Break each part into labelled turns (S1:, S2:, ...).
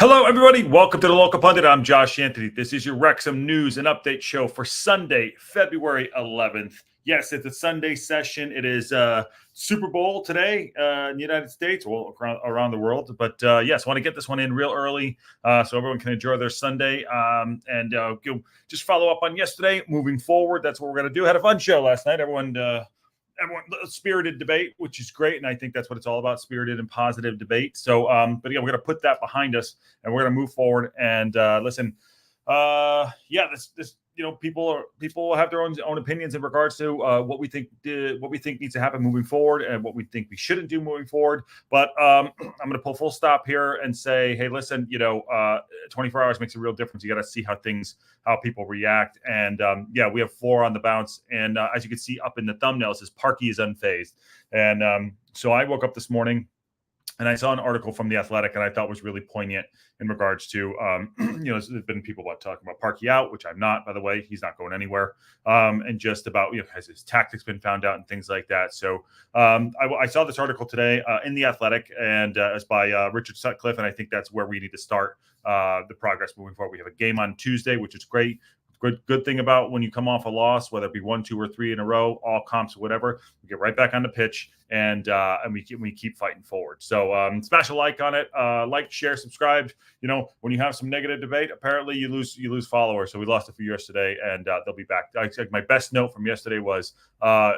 S1: Hello, everybody. Welcome to the Local Pundit. I'm Josh Anthony. This is your Wrexham news and update show for Sunday, February 11th. Yes, it's a Sunday session. It is Super Bowl today in the United States, well, around the world. But yes, want to get this one in real early so everyone can enjoy their Sunday and just follow up on yesterday. Moving forward, that's what we're going to do. Had a fun show last night. Everyone, spirited debate, which is great, and I think that's what it's all about: spirited and positive debate. So but yeah, we're going to put that behind us and we're going to move forward and listen. This people have their own opinions in regards to what we think needs to happen moving forward and what we think we shouldn't do moving forward. But I'm going to pull full stop here and say, hey, listen, 24 hours makes a real difference. You got to see how people react. And we have 4 on the bounce. And as you can see up in the thumbnail, it says Parky is unfazed. And so I woke up this morning and I saw an article from The Athletic, and I thought was really poignant in regards to, there's been people talking about Parky out, which I'm not, by the way. He's not going anywhere. And just about, has his tactics been found out and things like that. So I saw this article today in The Athletic, and it's by Richard Sutcliffe, and I think that's where we need to start the progress moving forward. We have a game on Tuesday, which is great. Good thing about when you come off a loss, whether it be 1, 2, or 3 in a row, all comps or whatever, we get right back on the pitch and we keep fighting forward. So smash a like on it, like, share, subscribe. When you have some negative debate, apparently you lose followers. So we lost a few yesterday, and they'll be back. My best note from yesterday was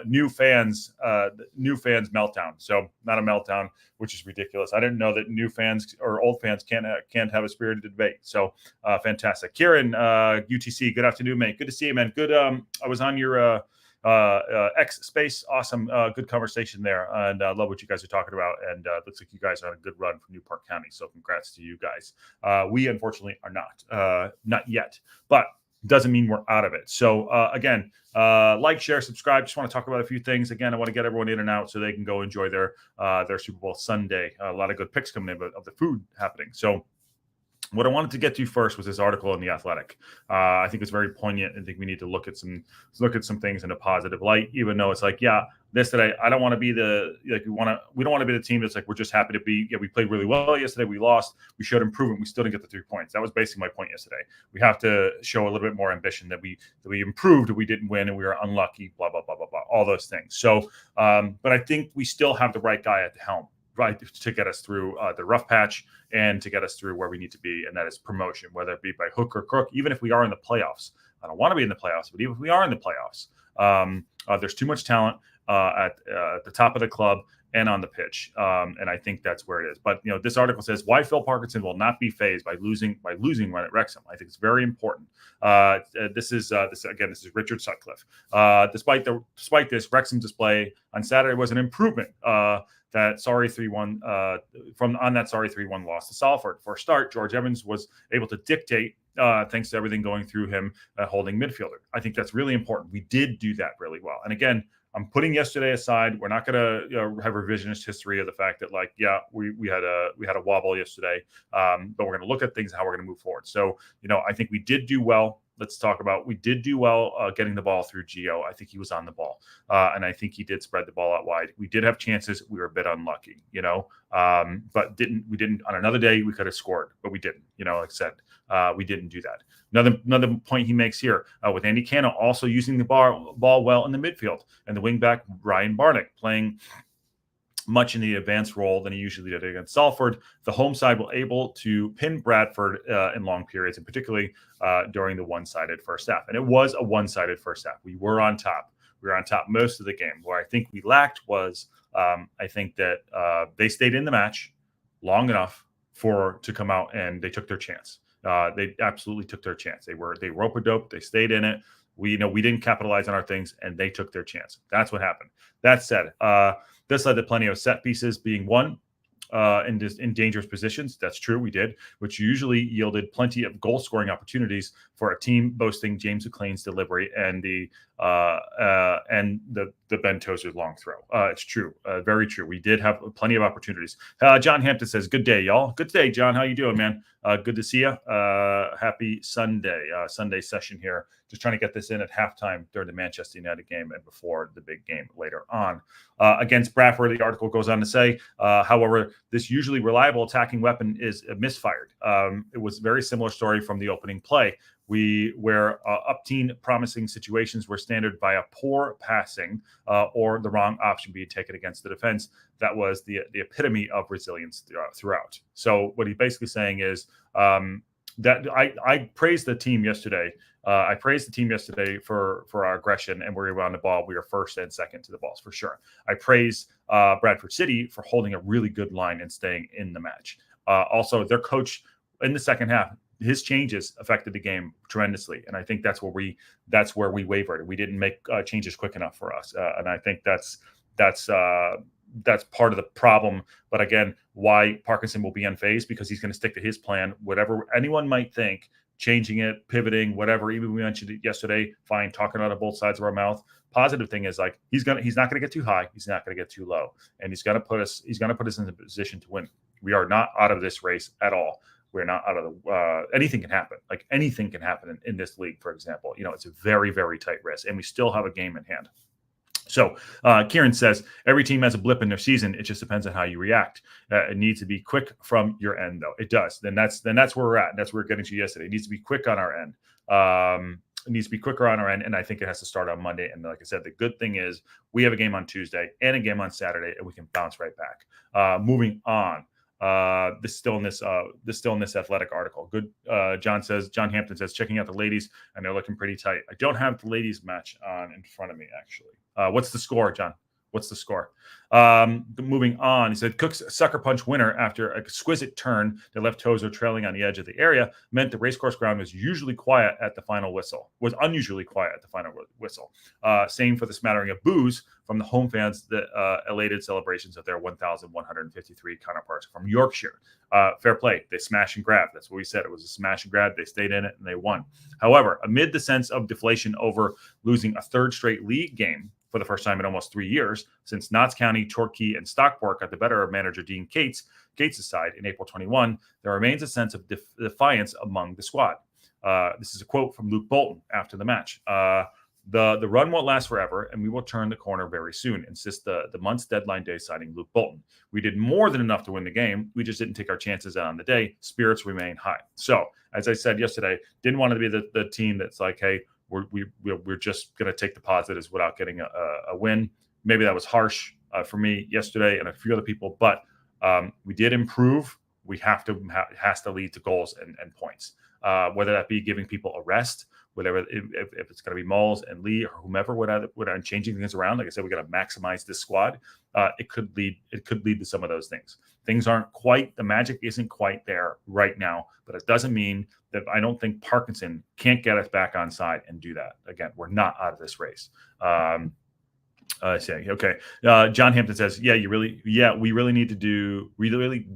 S1: new fans meltdown. So not a meltdown, which is ridiculous. I didn't know that new fans or old fans can't have a spirited debate. So fantastic. Kieran, UTC, good afternoon, mate. Good to see you, man. Good. I was on your X space. Awesome. Good conversation there. And I love what you guys are talking about. And looks like you guys are on a good run for Newport County. So congrats to you guys. We unfortunately are not yet, but doesn't mean we're out of it. So again, like, share, subscribe. Just want to talk about a few things. Again, I want to get everyone in and out so they can go enjoy their Super Bowl Sunday. A lot of good picks coming in of the food happening. So what I wanted to get to first was this article in The Athletic. I think it's very poignant. I think we need to look at some things in a positive light, even though it's like, I don't want to be we don't want to be the team that's like, we're just happy to be, we played really well yesterday. We lost. We showed improvement. We still didn't get the 3 points. That was basically my point yesterday. We have to show a little bit more ambition that we improved, we didn't win, and we were unlucky, blah, blah, blah, blah, blah, all those things. So, but I think we still have the right guy at the helm, right, to get us through the rough patch and to get us through where we need to be, and that is promotion, whether it be by hook or crook. Even if we are in the playoffs, I don't want to be in the playoffs, but even if we are in the playoffs, there's too much talent at the top of the club and on the pitch, and I think that's where it is. But this article says why Phil Parkinson will not be fazed by losing one at Wrexham. I think it's very important. This is Richard Sutcliffe. Despite this, Wrexham display on Saturday was an improvement. That sorry 3-1 3-1 loss to Salford. For a start, George Evans was able to dictate thanks to everything going through him holding midfielder. I think that's really important. We did do that really well. And again, I'm putting yesterday aside. We're not going to have revisionist history of the fact that we had a wobble yesterday, but we're going to look at things and how we're going to move forward. So I think we did do well. Let's talk about we did do well getting the ball through Gio. I think he was on the ball, and I think he did spread the ball out wide. We did have chances. We were a bit unlucky, but we didn't. On another day, we could have scored, but we didn't. Like I said, we didn't do that. Another point he makes here with Andy Cano also using the ball well in the midfield, and the wingback Ryan Barnick playing much in the advanced role than he usually did against Salford. The home side were able to pin Bradford in long periods, and particularly during the one-sided first half. And it was a one-sided first half. We were on top. We were on top most of the game. Where I think we lacked was I think that they stayed in the match long enough to come out, and they took their chance. They absolutely took their chance. They rope-a-dope. They stayed in it. We didn't capitalize on our things, and they took their chance. That's what happened. That said, this led to plenty of set pieces being won in dangerous positions. That's true, we did, which usually yielded plenty of goal-scoring opportunities for a team boasting James McLean's delivery and the and the Ben Tozer long throw. It's true, very true. We did have plenty of opportunities. John Hampton says, "Good day, y'all." Good day, John. How you doing, man? Good to see you. Happy Sunday, Sunday session here. Just trying to get this in at halftime during the Manchester United game and before the big game later on. Against Bradford, the article goes on to say, however, this usually reliable attacking weapon is misfired. It was a very similar story from the opening play. Where up-team promising situations were standard via poor passing or the wrong option being taken against the defense. That was the epitome of resilience throughout. So what he's basically saying is that I praised the team yesterday. I praised the team yesterday for our aggression and where we were on the ball. We were first and second to the balls for sure. I praise Bradford City for holding a really good line and staying in the match. Also, their coach in the second half, his changes affected the game tremendously, and I think that's where we wavered. We didn't make changes quick enough for us, and I think that's part of the problem. But again, why Parkinson will be unfazed, because he's going to stick to his plan. Whatever anyone might think, changing it, pivoting, whatever. Even we mentioned it yesterday. Fine, talking out of both sides of our mouth. Positive thing is like he's not going to get too high. He's not going to get too low, and he's going to put us in a position to win. We are not out of this race at all. We're not out of the anything can happen. Like anything can happen in this league, for example. It's a very, very tight race, and we still have a game in hand. So Kieran says, every team has a blip in their season. It just depends on how you react. It needs to be quick from your end, though. It does. Then that's where we're at. And that's where we're getting to yesterday. It needs to be quick on our end. It needs to be quicker on our end, and I think it has to start on Monday. And like I said, the good thing is we have a game on Tuesday and a game on Saturday, and we can bounce right back. Moving on. This still in this athletic article. Good. John Hampton says, checking out the ladies, and they're looking pretty tight. I don't have the ladies match on in front of me, actually. What's the score, John? What's the score? Moving on, he said Cook's sucker punch winner after an exquisite turn that left Tozer trailing on the edge of the area meant the racecourse ground was unusually quiet at the final whistle. Same for the smattering of boos from the home fans that elated celebrations of their 1,153 counterparts from Yorkshire. Fair play. They smash and grab. That's what we said. It was a smash and grab. They stayed in it and they won. However, amid the sense of deflation over losing a third straight league game for the first time in almost 3 years, since Notts County, Torquay, and Stockport got the better of manager Dean Cates' side in April 21, there remains a sense of defiance among the squad. This is a quote from Luke Bolton after the match. The run won't last forever, and we will turn the corner very soon, insists the month's deadline day signing Luke Bolton. We did more than enough to win the game. We just didn't take our chances on the day. Spirits remain high. So, as I said yesterday, didn't want to be the team that's like, hey, we're just going to take the positives without getting a win. Maybe that was harsh for me yesterday and a few other people, but we did improve. We has to lead to goals and points, whether that be giving people a rest, whatever, if it's going to be Moles and Lee or whomever, without changing things around. Like I said, we got to maximize this squad. It could lead to some of those things. Things aren't quite, the magic isn't quite there right now, but it doesn't mean that I don't think Parkinson can't get us back on side and do that. Again, we're not out of this race. Okay. John Hampton says, we really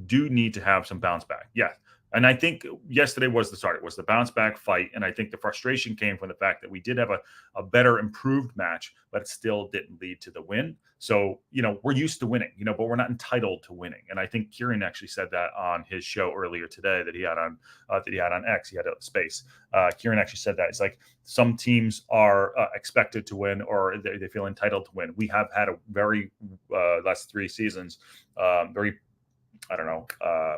S1: do need to have some bounce back. Yeah. And I think yesterday was the start. It was the bounce back fight. And I think the frustration came from the fact that we did have a better improved match, but it still didn't lead to the win. So, we're used to winning, but we're not entitled to winning. And I think Kieran actually said that on his show earlier today that he had on X. He had a space. Kieran actually said that. It's like some teams are expected to win, or they feel entitled to win. We have had a very last 3 seasons,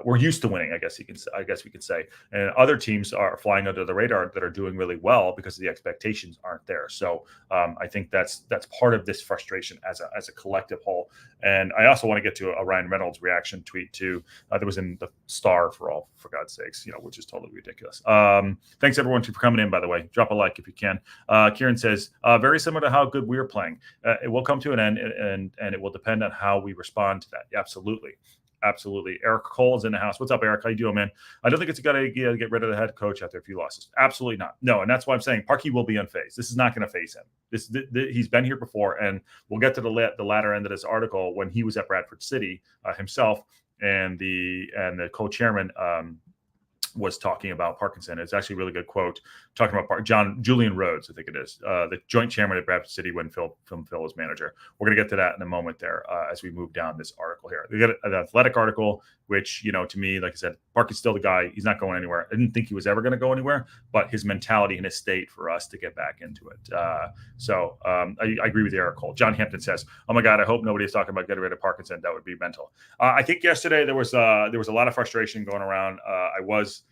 S1: we're used to winning, I guess we could say. And other teams are flying under the radar that are doing really well because the expectations aren't there. So I think that's part of this frustration as a collective whole. And I also want to get to a Ryan Reynolds reaction tweet too. That was in the Star for God's sakes, which is totally ridiculous. Thanks everyone for coming in, by the way. Drop a like if you can. Kieran says, very similar to how good we are playing. It will come to an end and it will depend on how we respond to that. Yeah, absolutely. Eric Cole is in the house. What's up, Eric? How you doing, man? I don't think it's a good idea to get rid of the head coach after a few losses. Absolutely not. No, and that's why I'm saying Parky will be unfazed. This is not going to phase him. He's been here before, and we'll get to the latter end of this article when he was at Bradford City himself, and the co-chairman was talking about Parkinson. It's actually a really good quote talking about Julian Rhodes, I think it is, the joint chairman at Bradford City when Phil was manager. We're going to get to that in a moment there as we move down this article here. We got an Athletic article, which, to me, like I said, Parky's still the guy. He's not going anywhere. I didn't think he was ever going to go anywhere, but his mentality and his state for us to get back into it. I agree with Eric Cole. John Hampton says, "Oh my God, I hope nobody's talking about getting rid of Parkinson. That would be mental." I think yesterday there was a lot of frustration going around. I was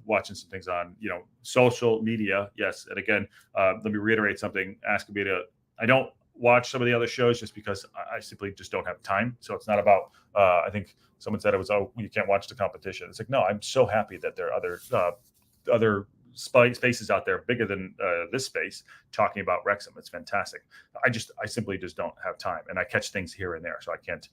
S1: watching some things on, social media. Yes. And again, let me reiterate something. I don't watch some of the other shows just because I simply just don't have time. So it's not about, I think someone said it was, oh, you can't watch the competition. It's like, no, I'm so happy that there are other spaces out there bigger than this space talking about Wrexham. It's fantastic. I simply just don't have time, and I catch things here and there, so I can't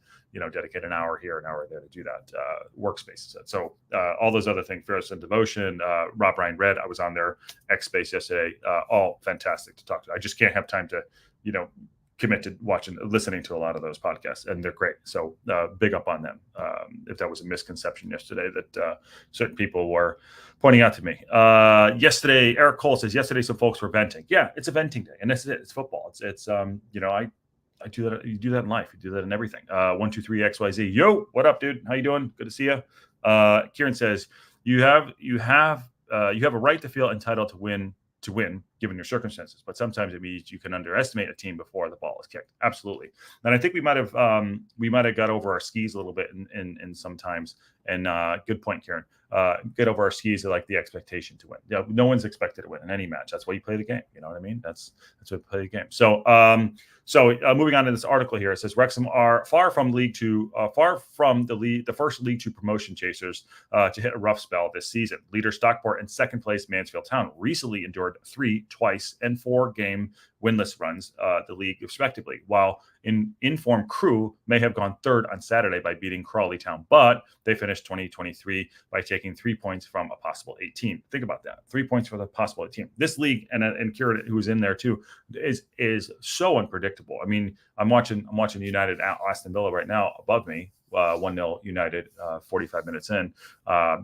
S1: dedicate an hour here, an hour there to do that. Workspaces. So all those other things, Ferris and Devotion, Rob Ryan Red, I was on their X space yesterday. All fantastic to talk to. I just can't have time to commit to listening to a lot of those podcasts, and they're great. So big up on them. If that was a misconception yesterday that certain people were pointing out to me. Yesterday, Eric Cole says, yesterday some folks were venting. Yeah, it's a venting day, and that's it. It's football. It's I do that. You do that in life. You do that in everything. 123 XYZ. Yo, what up, dude? How you doing? Good to see you. Kieran says, you have a right to feel entitled to win given your circumstances, but sometimes it means you can underestimate a team before the ball is kicked. Absolutely. And I think we might have got over our skis a little bit in sometimes. And good point, Kieran. Get over our skis to like the expectation to win. Yeah, no one's expected to win in any match. That's why you play the game. You know what I mean? That's why you play the game. So moving on to this article here, it says Wrexham are far from the first League Two promotion chasers to hit a rough spell this season. Leader Stockport and second place Mansfield Town recently endured 3 twice and 4 game winless runs the league respectively, while in-form Crew may have gone third on Saturday by beating Crawley Town, but they finished 2023 by taking 3 points from a possible 18. Think about that. 3 points for the possible 18. This league, and Kieran, who's in there too, is so unpredictable. I mean, I'm watching United at Aston Villa right now above me, 1-0 United, 45 minutes in,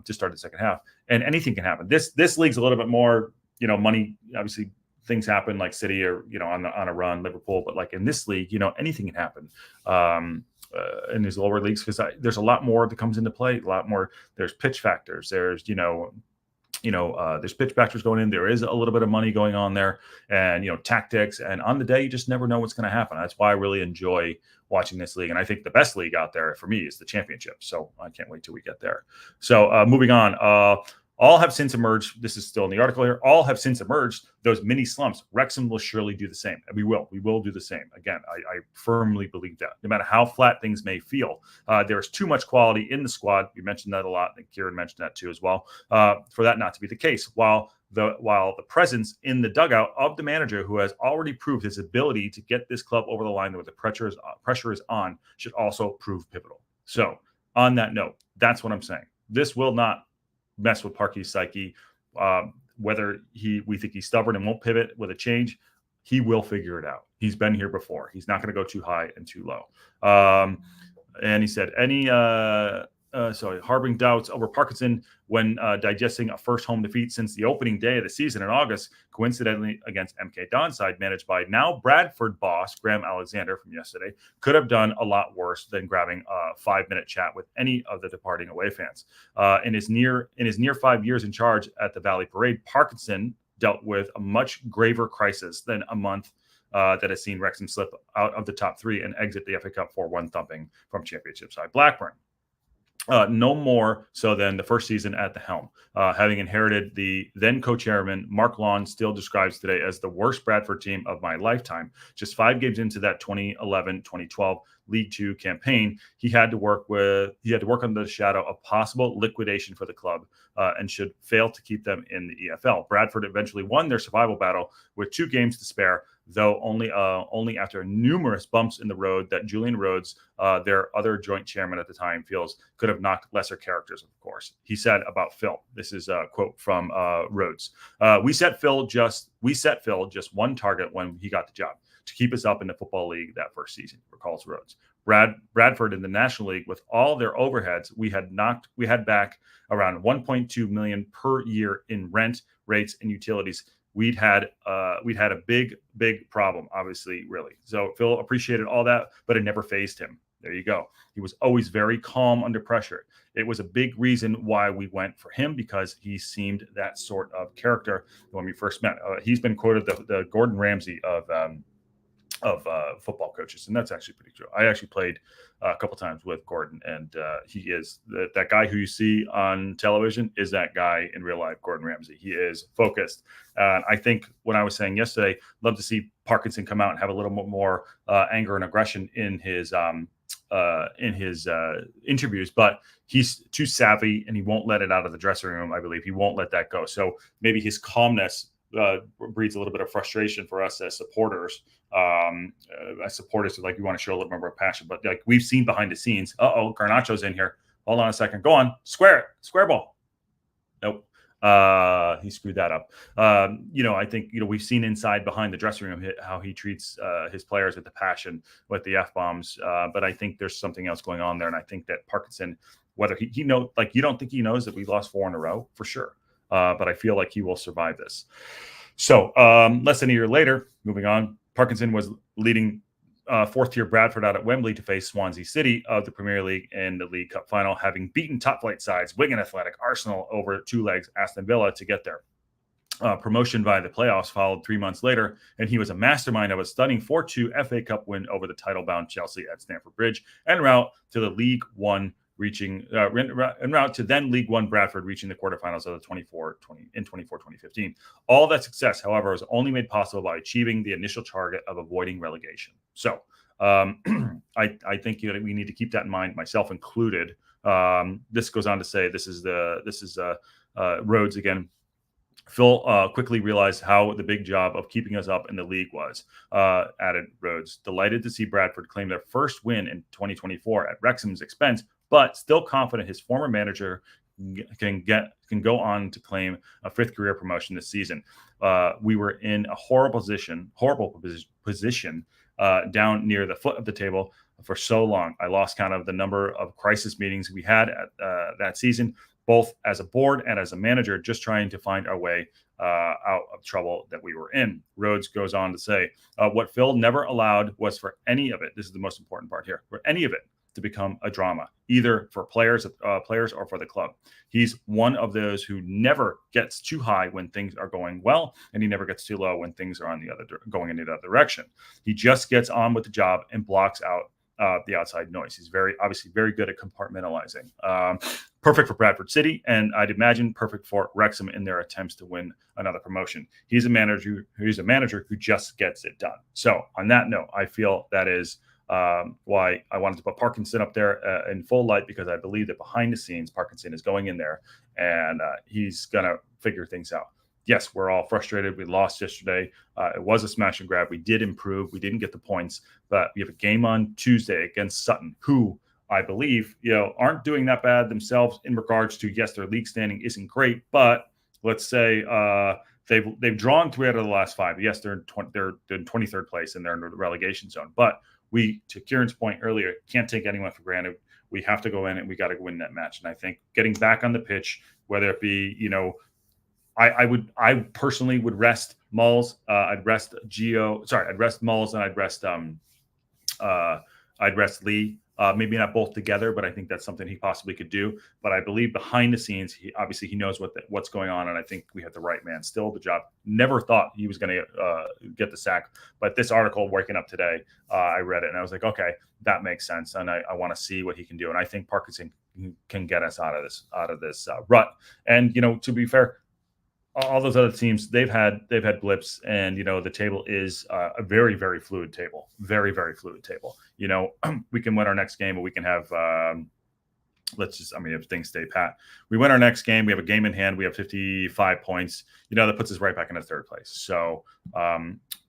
S1: just started the second half, and anything can happen. This league's a little bit more, money, obviously. Things happen like City or, on a run, Liverpool, but like in this league, anything can happen in these lower leagues because there's a lot more that comes into play. A lot more. There's pitch factors. There's, there's pitch factors going in. There is a little bit of money going on there, and tactics. And on the day, you just never know what's going to happen. That's why I really enjoy watching this league. And I think the best league out there for me is the Championship. So I can't wait till we get there. So moving on. All have since emerged. This is still in the article here. All have since emerged those mini slumps. Wrexham will surely do the same. And we will do the same. Again, I firmly believe that. No matter how flat things may feel, there's too much quality in the squad. We mentioned that a lot. And Kieran mentioned that too as well. For that not to be the case, while the presence in the dugout of the manager who has already proved his ability to get this club over the line where the pressure is on should also prove pivotal. So on that note, that's what I'm saying. This will not mess with Parky's psyche. Whether we think he's stubborn and won't pivot with a change, he will figure it out. He's been here before. He's not going to go too high and too low. And he said, harboring doubts over Parkinson when digesting a first home defeat since the opening day of the season in August, coincidentally against MK Donside, managed by now Bradford boss Graham Alexander from yesterday, could have done a lot worse than grabbing a 5-minute chat with any of the departing away fans. In his near 5 years in charge at the Valley Parade, Parkinson dealt with a much graver crisis than a month that has seen Wrexham slip out of the top 3 and exit the FA Cup 4-1 thumping from Championship side Blackburn. No more so than the first season at the helm. Having inherited the then co-chairman, Mark Lawn still describes today as the worst Bradford team of my lifetime. Just 5 games into that 2011-2012 League Two campaign, he had to work under the shadow of possible liquidation for the club and should fail to keep them in the EFL. Bradford eventually won their survival battle with 2 games to spare, though only after numerous bumps in the road that Julian Rhodes, their other joint chairman at the time, feels could have knocked lesser characters, of course. He said about Phil, this is a quote from Rhodes, we set Phil just one target when he got the job, to keep us up in the Football League that first season, recalls Rhodes. Bradford in the National League with all their overheads. We had back around 1.2 million per year in rent, rates, and utilities. We'd had a big problem, obviously, really. So Phil appreciated all that, but it never fazed him. There you go. He was always very calm under pressure. It was a big reason why we went for him, because he seemed that sort of character when we first met. He's been quoted the Gordon Ramsay of football coaches, and that's actually pretty true. I actually played a couple times with Gordon, and he is that guy who you see on television is that guy in real life, Gordon Ramsay. He is focused. I think when I was saying yesterday, love to see Parkinson come out and have a little more anger and aggression in his interviews, but he's too savvy and he won't let it out of the dressing room. I believe he won't let that go. So maybe his calmness breeds a little bit of frustration for us as supporters. Like, we want to show a little more passion, but like we've seen behind the scenes. Garnacho's in here. Hold on a second. Go on. Square ball. Nope. He screwed that up. I think, we've seen inside behind the dressing room how he treats his players with the passion, with the F-bombs. But I think there's something else going on there. And I think that Parkinson, whether he you don't think he knows that we lost 4 in a row for sure. But I feel like he will survive this. So less than a year later, moving on, Parkinson was leading fourth-tier Bradford out at Wembley to face Swansea City of the Premier League in the League Cup final, having beaten top-flight sides Wigan Athletic, Arsenal over 2 legs, Aston Villa to get there. Promotion via the playoffs followed 3 months later, and he was a mastermind of a stunning 4-2 FA Cup win over the title-bound Chelsea at Stamford Bridge, en route to the League One, en route to then League One Bradford reaching the quarterfinals of the 24-2015. All that success, however, was only made possible by achieving the initial target of avoiding relegation. So I think we need to keep that in mind, myself included. This goes on to say, this is Rhodes again. Phil quickly realized how the big job of keeping us up in the league was, added Rhodes. Delighted to see Bradford claim their first win in 2024 at Wrexham's expense, but still confident his former manager can go on to claim a 5th career promotion this season. We were in a horrible position down near the foot of the table for so long. I lost count of the number of crisis meetings we had at that season, both as a board and as a manager, just trying to find our way out of trouble that we were in. Rhodes goes on to say, what Phil never allowed was for any of it, this is the most important part here, for any of it to become a drama, either for players or for the club. He's one of those who never gets too high when things are going well, and he never gets too low when things are going in the other direction. He just gets on with the job and blocks out the outside noise. He's obviously very good at compartmentalizing. Perfect for Bradford City, and I'd imagine perfect for Wrexham in their attempts to win another promotion. He's a manager who just gets it done. So on that note, I feel that is why I wanted to put Parkinson up there in full light, because I believe that behind the scenes, Parkinson is going in there and he's going to figure things out. Yes, we're all frustrated. We lost yesterday. It was a smash and grab. We did improve. We didn't get the points, but we have a game on Tuesday against Sutton, who I believe, aren't doing that bad themselves in regards to, yes, their league standing isn't great, but let's say they've drawn 3 out of the last 5. Yes, they're in 23rd place and they're in the relegation zone, but we, to Kieran's point earlier, can't take anyone for granted. We have to go in and we got to win that match. And I think getting back on the pitch, whether it be, I personally would rest Mulls. I'd rest Mulls, and I'd rest Lee. Maybe not both together, but I think that's something he possibly could do. But I believe behind the scenes, he knows what's going on, and I think we have the right man. Still the job. Never thought he was going to get the sack, but this article, waking up today, I read it and I was like, okay, that makes sense, and I want to see what he can do. And I think Parkinson can get us out of this rut. And to be fair, all those other teams, they've had blips, and the table is a very, very fluid table. Very, very fluid table. We can win our next game, but we can have if things stay pat, we win our next game. We have a game in hand. We have 55 points. That puts us right back into 3rd place.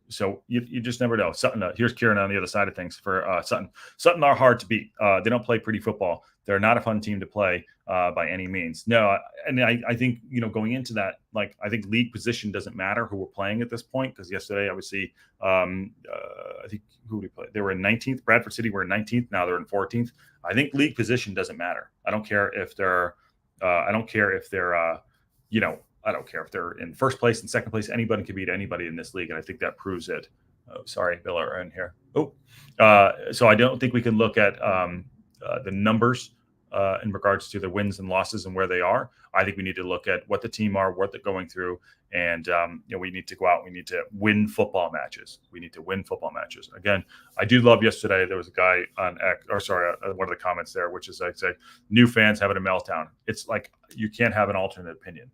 S1: So you just never know. Sutton, here's Kieran on the other side of things for Sutton. Sutton are hard to beat. They don't play pretty football. They're not a fun team to play by any means. No, and I think, going into that, like, I think league position doesn't matter who we're playing at this point, because yesterday, obviously, I think who we play? They were in 19th. Bradford City were in 19th. Now they're in 14th. I think league position doesn't matter. I don't care if they're I don't care if they're I don't care if they're in first place and second place. Anybody can beat anybody in this league, and I think that proves it. Oh, sorry, Bill are in here. So I don't think we can look at the numbers in regards to the wins and losses and where they are. I think we need to look at what the team are, what they're going through, and we need to go out. We need to win football matches. We need to win football matches. Again, I do love yesterday. There was a guy on one of the comments there, which is like, say, new fans having a meltdown. It's like you can't have an alternate opinion,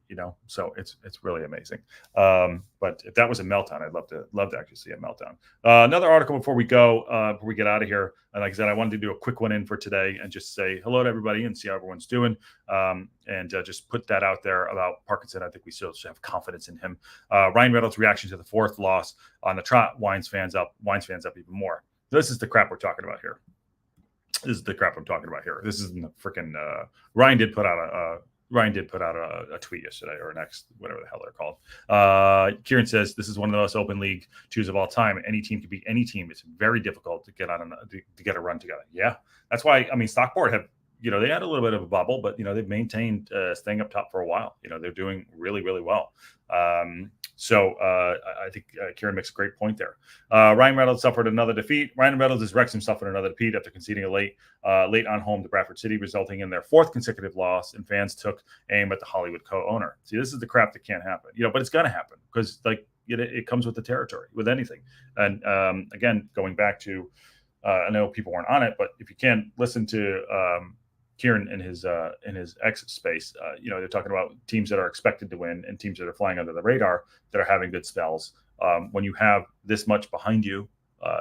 S1: So it's really amazing. But if that was a meltdown, I'd love to actually see a meltdown. Another article before we go, before we get out of here. And like I said, I wanted to do a quick one in for today and just say hello to everybody and see how everyone's doing. And just put that out there about Parkinson. I think we still have confidence in him. Ryan Reynolds' reaction to the fourth loss on the trot winds fans up even more. This is the crap we're talking about here. This is the crap I'm talking about here. This is the freaking Ryan did put out a tweet yesterday, or whatever the hell they're called. Kieran says this is one of the most open league twos of all time. Any team can beat any team. It's very difficult to get a run together. Yeah, that's why. I mean, Stockport have. They had a little bit of a bubble, but they've maintained staying up top for a while. They're doing really, really well. So I think Kieran makes a great point there. Ryan Reynolds suffered another defeat. Ryan Reynolds' Wrexham suffered another defeat after conceding a late on home to Bradford City, resulting in their fourth consecutive loss. And fans took aim at the Hollywood co-owner. See, this is the crap that can't happen. But it's going to happen because it comes with the territory with anything. And again, going back to, I know people weren't on it, but if you can listen to. Kieran in his X space, they're talking about teams that are expected to win and teams that are flying under the radar that are having good spells. When you have this much behind you,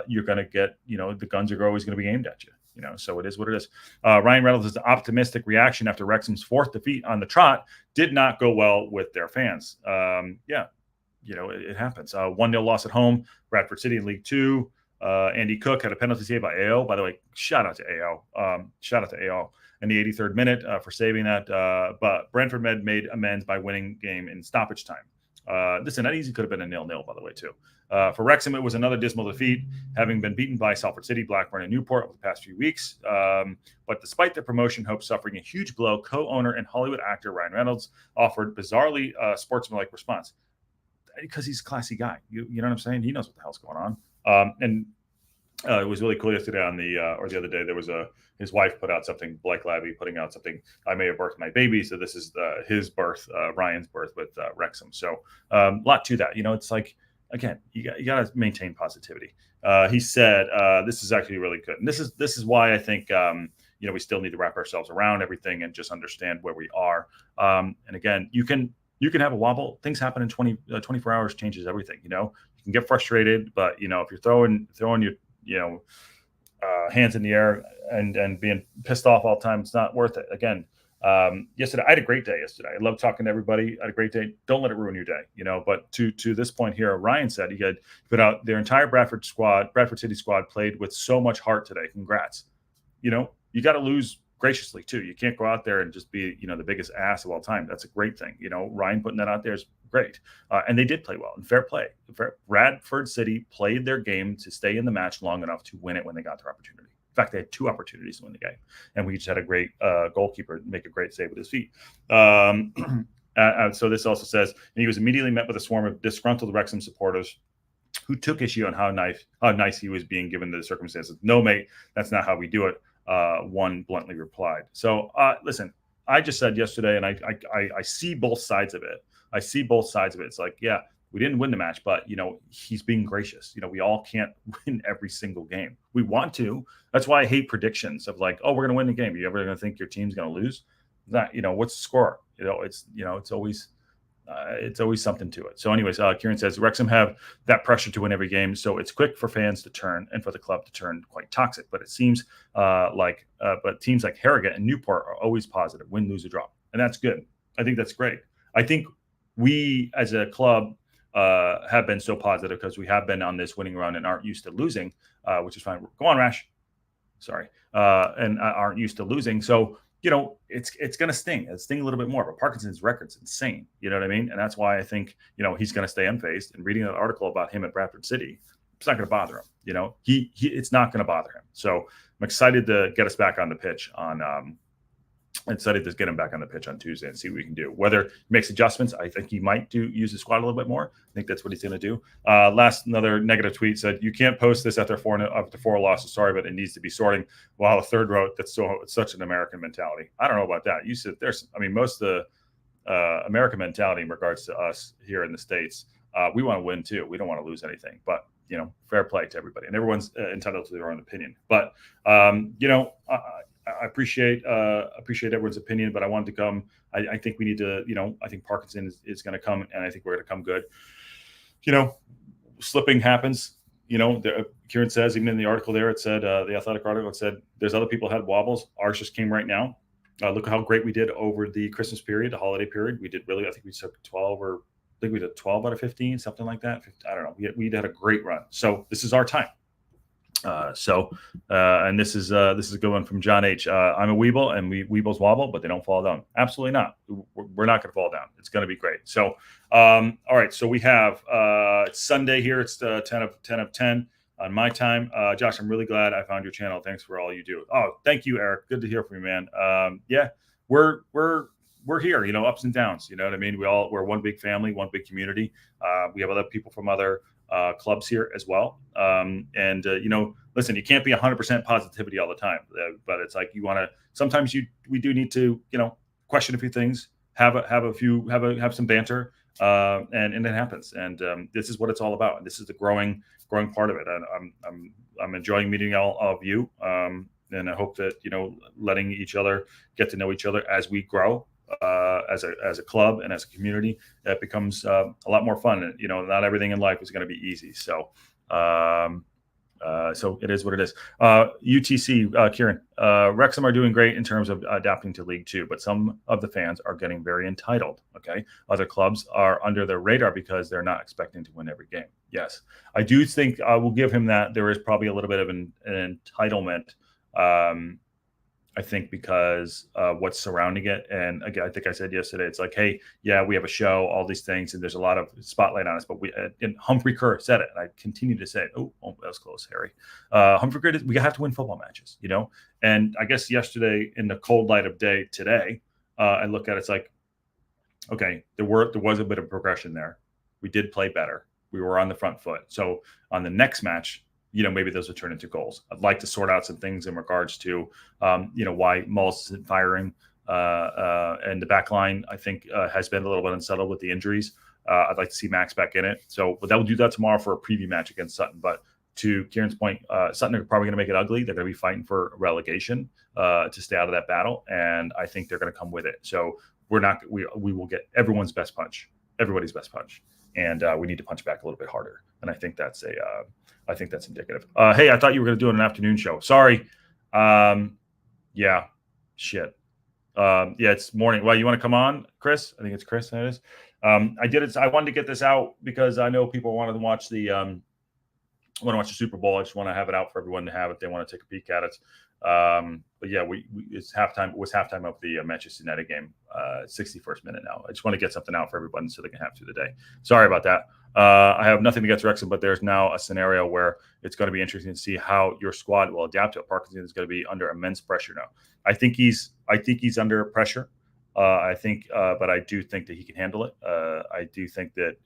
S1: you're going to get, the guns are always going to be aimed at you. So it is what it is. Ryan Reynolds' optimistic reaction after Wrexham's fourth defeat on the trot did not go well with their fans. It happens. 1-0 loss at home, Bradford City in League Two. Andy Cook had a penalty save by AO. By the way, shout out to AO. In the 83rd minute for saving that. But Brentford made amends by winning game in stoppage time. Listen, that easy could have been a 0-0, by the way, too. For Wrexham, it was another dismal defeat, having been beaten by Salford City, Blackburn, and Newport over the past few weeks. But despite their promotion hopes suffering a huge blow, co-owner and Hollywood actor Ryan Reynolds offered bizarrely sportsmanlike response. Because he's a classy guy. You know what I'm saying? He knows what the hell's going on. And it was really cool yesterday or the other day, there was his wife put out something, Blake Labby putting out something, I may have birthed my baby. So this is his birth, Ryan's birth with Wrexham. So a lot to that. It's like, again, you got to maintain positivity. He said, this is actually really good. And this is why I think, we still need to wrap ourselves around everything and just understand where we are. And again, you can have a wobble. Things happen in 24 hours, changes everything. You can get frustrated, but if you're throwing your hands in the air and being pissed off all the time, it's not worth it. Again, yesterday I had a great day. Yesterday, I love talking to everybody. I had a great day. Don't let it ruin your day, But to this point here, Ryan said he had put out their entire Bradford City squad played with so much heart today. Congrats. You got to lose graciously too. You can't go out there and just be, the biggest ass of all time. That's a great thing. Ryan putting that out there is great. And they did play well and fair play. Bradford City played their game to stay in the match long enough to win it when they got their opportunity. In fact, they had two opportunities to win the game. And we just had a great goalkeeper make a great save with his feet. So this also says, and he was immediately met with a swarm of disgruntled Wrexham supporters who took issue on how nice he was being given the circumstances. No, mate, that's not how we do it. One bluntly replied. So listen, I just said yesterday, and I see both sides of it. It's like, yeah, we didn't win the match, but he's being gracious. We all can't win every single game. We want to. That's why I hate predictions of like, oh, we're going to win the game. You ever going to think your team's going to lose? That, what's the score? It's always something to it. So anyways, Kieran says Wrexham have that pressure to win every game. So it's quick for fans to turn and for the club to turn quite toxic. But it seems but teams like Harrogate and Newport are always positive, win, lose, or draw. And that's good. I think that's great. I think we as a club have been so positive because we have been on this winning run and aren't used to losing, which is fine. Go on, Rash. Sorry, and aren't used to losing. So it's going to sting. It's sting a little bit more. But Parkinson's record's insane. You know what I mean? And that's why I think he's going to stay unfazed. And reading an article about him at Bradford City, it's not going to bother him. It's not going to bother him. So I'm excited to get us back on the pitch on. Excited to get him back on the pitch on Tuesday and see what we can do. Whether he makes adjustments, I think he might use the squad a little bit more. I think that's what he's going to do. Another negative tweet said, "You can't post this after four losses. Sorry, but it needs to be sorting." While a third wrote, "That's such an American mentality." I don't know about that. You said most of the American mentality in regards to us here in the States, we want to win too. We don't want to lose anything. But fair play to everybody, and everyone's entitled to their own opinion. But I appreciate everyone's opinion, but I wanted to come. I think we need to, I think Parkinson is going to come, and I think we're going to come good. Slipping happens. Kieran says, even in the article there, it said, the Athletic article, it said, there's other people had wobbles. Ours just came right now. Look at how great we did over the Christmas period, the holiday period. We did really, I think we took 12 out of 15, something like that. I don't know. We had a great run. So this is our time. And this is a good one from John H. I'm a Weeble, and Weebles wobble, but they don't fall down. Absolutely not. We're not going to fall down. It's going to be great. So, all right. So we have it's Sunday here. It's 10 of 10 on my time. Josh, I'm really glad I found your channel. Thanks for all you do. Oh, thank you, Eric. Good to hear from you, man. Yeah, we're here. Ups and downs. You know what I mean? We're one big family, one big community. We have other people from other clubs here as well. Listen, you can't be 100% positivity all the time, but it's like sometimes we do need to, question a few things, have some banter, and it happens. And this is what it's all about. And this is the growing part of it. And I'm enjoying meeting all of you. And I hope that, letting each other get to know each other as we grow. As a club and as a community, that becomes a lot more fun. And, not everything in life is going to be easy. So, so it is what it is. UTC, Kieran, Wrexham are doing great in terms of adapting to League Two, but some of the fans are getting very entitled. Okay. Other clubs are under their radar because they're not expecting to win every game. Yes. I do think I will give him that. There is probably a little bit of an entitlement. I think because what's surrounding it. And again, I think I said yesterday, it's like, hey, yeah, we have a show, all these things, and there's a lot of spotlight on us. But and Humphrey Kerr said it, and I continue to say it. Oh, that was close, Harry. Humphrey Kerr, we have to win football matches, And I guess yesterday, in the cold light of day today, I look at it, it's like, okay, there was a bit of progression there. We did play better. We were on the front foot. So on the next match, maybe those would turn into goals. I'd like to sort out some things in regards to, why Mullis isn't firing. And the back line, I think, has been a little bit unsettled with the injuries. I'd like to see Max back in it. So, but we'll do that tomorrow for a preview match against Sutton. But to Kieran's point, Sutton are probably going to make it ugly. They're going to be fighting for relegation to stay out of that battle. And I think they're going to come with it. So we will get everybody's best punch. And we need to punch back a little bit harder. And I think that's indicative. Hey, I thought you were going to do an afternoon show. Sorry. Yeah, shit. Yeah, it's morning. Well, you want to come on, Chris? I think it's Chris. That is. I did it. I wanted to get this out because I know people wanted to watch the Super Bowl. I just want to have it out for everyone to have it. They want to take a peek at it. But yeah, it's halftime. It was halftime of the Manchester United game. 61st minute now. I just want to get something out for everybody so they can have through the day. Sorry about that. I have nothing against Wrexham, but there's now a scenario where it's going to be interesting to see how your squad will adapt to it. Parkinson is going to be under immense pressure now. I think he's under pressure. But I do think that he can handle it. I do think that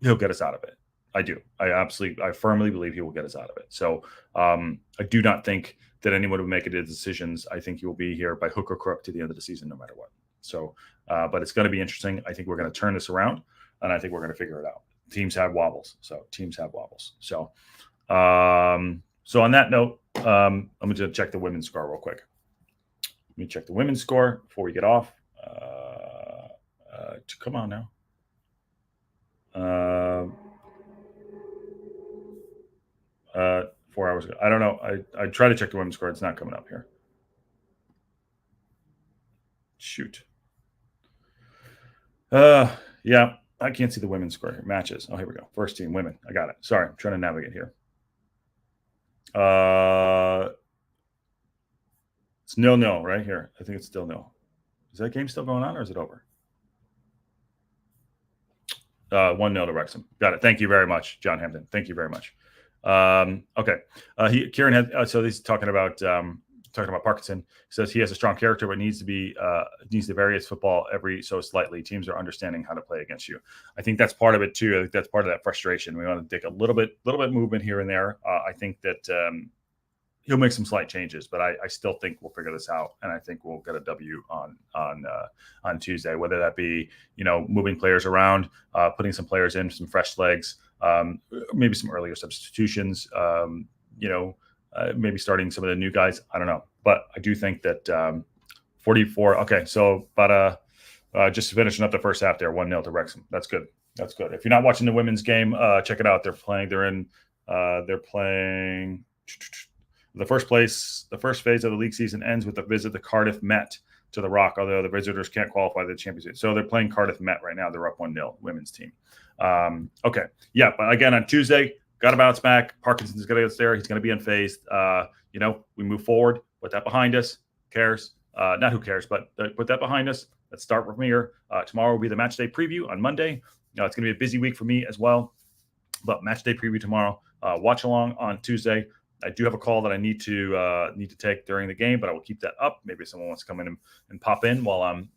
S1: he'll get us out of it. I do. I firmly believe he will get us out of it. So I do not think that anyone will make it decisions. I think he will be here by hook or crook to the end of the season, no matter what. So, but it's going to be interesting. I think we're going to turn this around, and I think we're going to figure it out. Teams have wobbles. So, so on that note, I'm going to check the women's score real quick. Let me check the women's score before we get off. Come on now. 4 hours ago. I don't know. I tried to check the women's score. It's not coming up here. Shoot. Yeah, I can't see the women's score here. Matches. Oh, here we go. First team women. I got it. Sorry, I'm trying to navigate here. It's 0-0 right here. I think it's still 0. Is that game still going on or is it over? 1-0 to Wrexham. Got it. Thank you very much, John Hampton. Thank you very much. Okay. Kieran had so he's talking about Parkinson. He says he has a strong character, but needs to vary his football every so slightly. Teams are understanding how to play against you. I think that's part of it too. I think that's part of that frustration. We want to take a little bit movement here and there. I think that he'll make some slight changes, but I still think we'll figure this out, and I think we'll get a W on Tuesday. Whether that be moving players around, putting some players in, some fresh legs, maybe some earlier substitutions. Maybe starting some of the new guys. I don't know, but I do think that 44. Okay, so but just finishing up the first half there, 1-0 to Wrexham. That's good. That's good. If you're not watching the women's game, check it out. They're playing. They're playing. The first phase of the league season ends with a visit to Cardiff Met to the Rock, although the visitors can't qualify the championship. So they're playing Cardiff Met right now. They're up 1-0, women's team. Okay. Yeah, but again, on Tuesday, got to bounce back. Parkinson's going to get us there. He's going to be unfazed. We move forward. Put that behind us. Who cares? Not who cares, but put that behind us. Let's start from here. Tomorrow will be the match day preview on Monday. It's going to be a busy week for me as well, but match day preview tomorrow. Watch along on Tuesday. I do have a call that I need to take during the game, but I will keep that up. Maybe someone wants to come in and pop in while I'm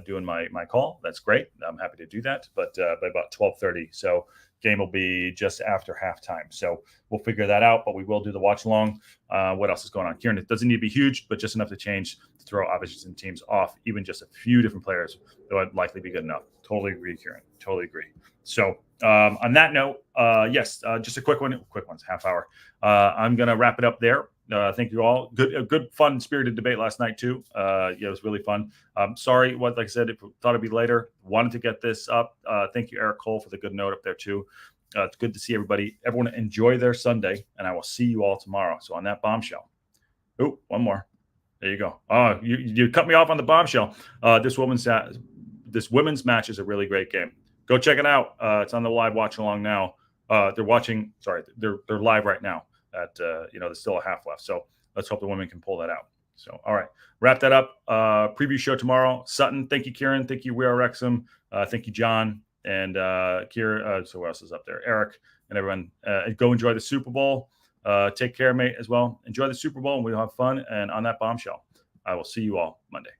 S1: doing my call. That's great. I'm happy to do that. But by about 12:30, so game will be just after halftime. So we'll figure that out. But we will do the watch along. What else is going on, Kieran? It doesn't need to be huge, but just enough to change to throw opposition teams off. Even just a few different players that would likely be good enough. Totally agree, Kieran. Totally agree. So on that note, yes, just a quick one's half hour. I'm going to wrap it up there. Thank you all. Good, fun, spirited debate last night too. It was really fun. Sorry, like I said, thought it'd be later. Wanted to get this up. Thank you, Eric Cole, for the good note up there too. It's good to see everybody. Everyone enjoy their Sunday, and I will see you all tomorrow. So on that bombshell. Oh, one more. There you go. Oh, you cut me off on the bombshell. This women's match is a really great game. Go check it out. It's on the live watch along now. They're live right now. There's still a half left. So let's hope the women can pull that out. So, all right, wrap that up. Preview show tomorrow. Sutton, thank you, Kieran. Thank you, We Are Wrexham. Thank you, John and Kieran. So who else is up there? Eric and everyone. Go enjoy the Super Bowl. Take care, mate, as well. Enjoy the Super Bowl, and we'll have fun. And on that bombshell, I will see you all Monday.